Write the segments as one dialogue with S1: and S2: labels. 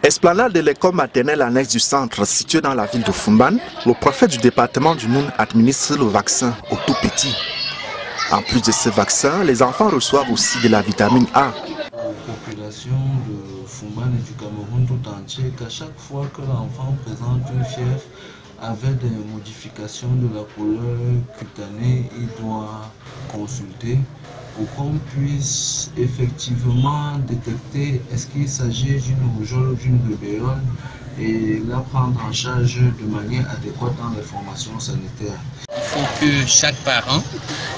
S1: Esplanade de l'école maternelle annexe du centre située dans la ville de Fumban, le préfet du département du Noun administre le vaccin aux tout petits. En plus de ce vaccin, les enfants reçoivent aussi de la vitamine A.
S2: La population de Fumban et du Cameroun tout entier qu'à chaque fois que l'enfant présente une fièvre avec des modifications de la couleur cutanée, il doit consulter pour qu'on puisse effectivement détecter est-ce qu'il s'agit d'une rougeole ou d'une rubéole et la prendre en charge de manière adéquate dans les formations sanitaires.
S3: Il faut que chaque parent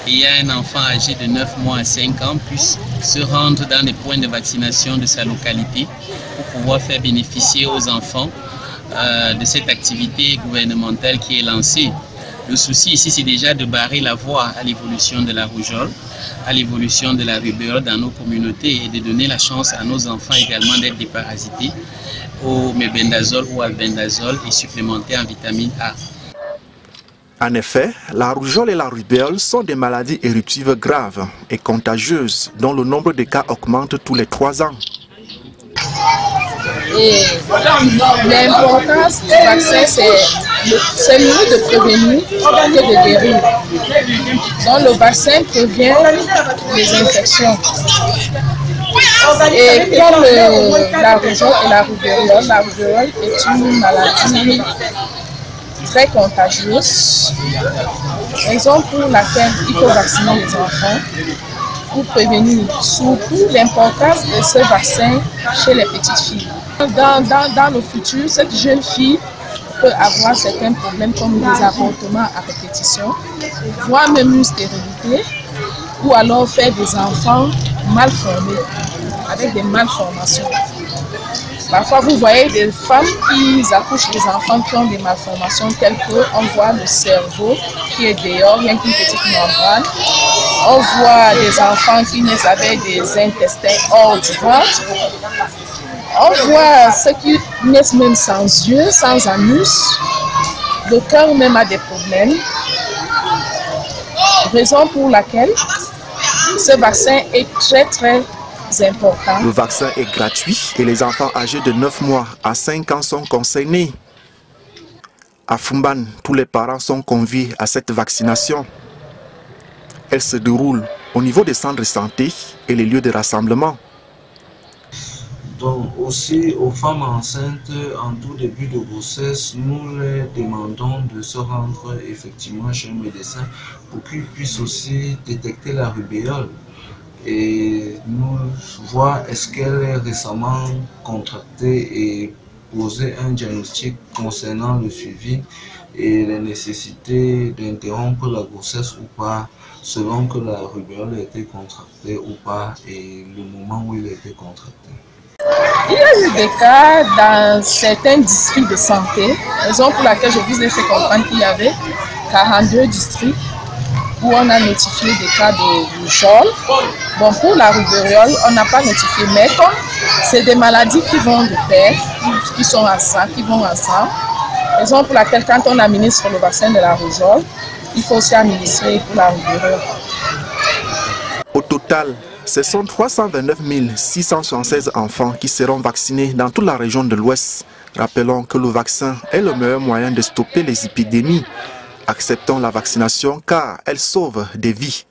S3: ayant un enfant âgé de 9 mois à 5 ans puisse se rendre dans les points de vaccination de sa localité pour pouvoir faire bénéficier aux enfants de cette activité gouvernementale qui est lancée. Le souci ici, c'est déjà de barrer la voie à l'évolution de la rougeole, à l'évolution de la rubéole dans nos communautés et de donner la chance à nos enfants également d'être déparasités au mébendazole ou albendazole et supplémentés en vitamine A.
S1: En effet, la rougeole et la rubéole sont des maladies éruptives graves et contagieuses dont le nombre de cas augmente tous les 3 ans.
S4: Et l'importance du vaccin, c'est mieux de prévenir que de guérir. Donc le vaccin prévient les infections. Et comme la rougeole et la rubéole est une maladie très contagieuse, raison pour laquelle il faut vacciner les enfants pour prévenir, surtout l'importance de ce vaccin chez les petites filles. Dans le futur, cette jeune fille peut avoir certains problèmes comme des avortements à répétition, voire même une stérilité, ou alors faire des enfants mal formés, avec des malformations. Parfois, vous voyez des femmes qui accouchent des enfants qui ont des malformations telles qu'on voit le cerveau qui est dehors, rien qu'une petite membrane. On voit des enfants qui naissent avec des intestins hors du ventre. On voit ceux qui naissent même sans yeux, sans anus. Le cœur même a des problèmes. Raison pour laquelle ce vaccin est très important.
S1: Le vaccin est gratuit et les enfants âgés de 9 mois à 5 ans sont concernés. À Fumban, tous les parents sont conviés à cette vaccination. Elle se déroule au niveau des centres de santé et les lieux de rassemblement.
S2: Donc aussi aux femmes enceintes en tout début de grossesse, nous les demandons de se rendre effectivement chez un médecin pour qu'il puisse aussi détecter la rubéole et nous voir est-ce qu'elle est récemment contractée et poser un diagnostic concernant le suivi et les nécessités d'interrompre la grossesse ou pas, selon que la rubéole a été contractée ou pas et le moment où il a été contracté.
S4: Il y a eu des cas dans certains districts de santé, raison pour laquelle je vous ai fait comprendre qu'il y avait 42 districts où on a notifié des cas de rougeole. Bon, pour la rubéole, on n'a pas notifié, mais comme c'est des maladies qui vont de pair, qui vont ensemble, raison pour laquelle quand on administre le vaccin de la rougeole, il faut aussi administrer pour la rubéole.
S1: Au total, ce sont 329 676 enfants qui seront vaccinés dans toute la région de l'Ouest. Rappelons que le vaccin est le meilleur moyen de stopper les épidémies. Acceptons la vaccination car elle sauve des vies.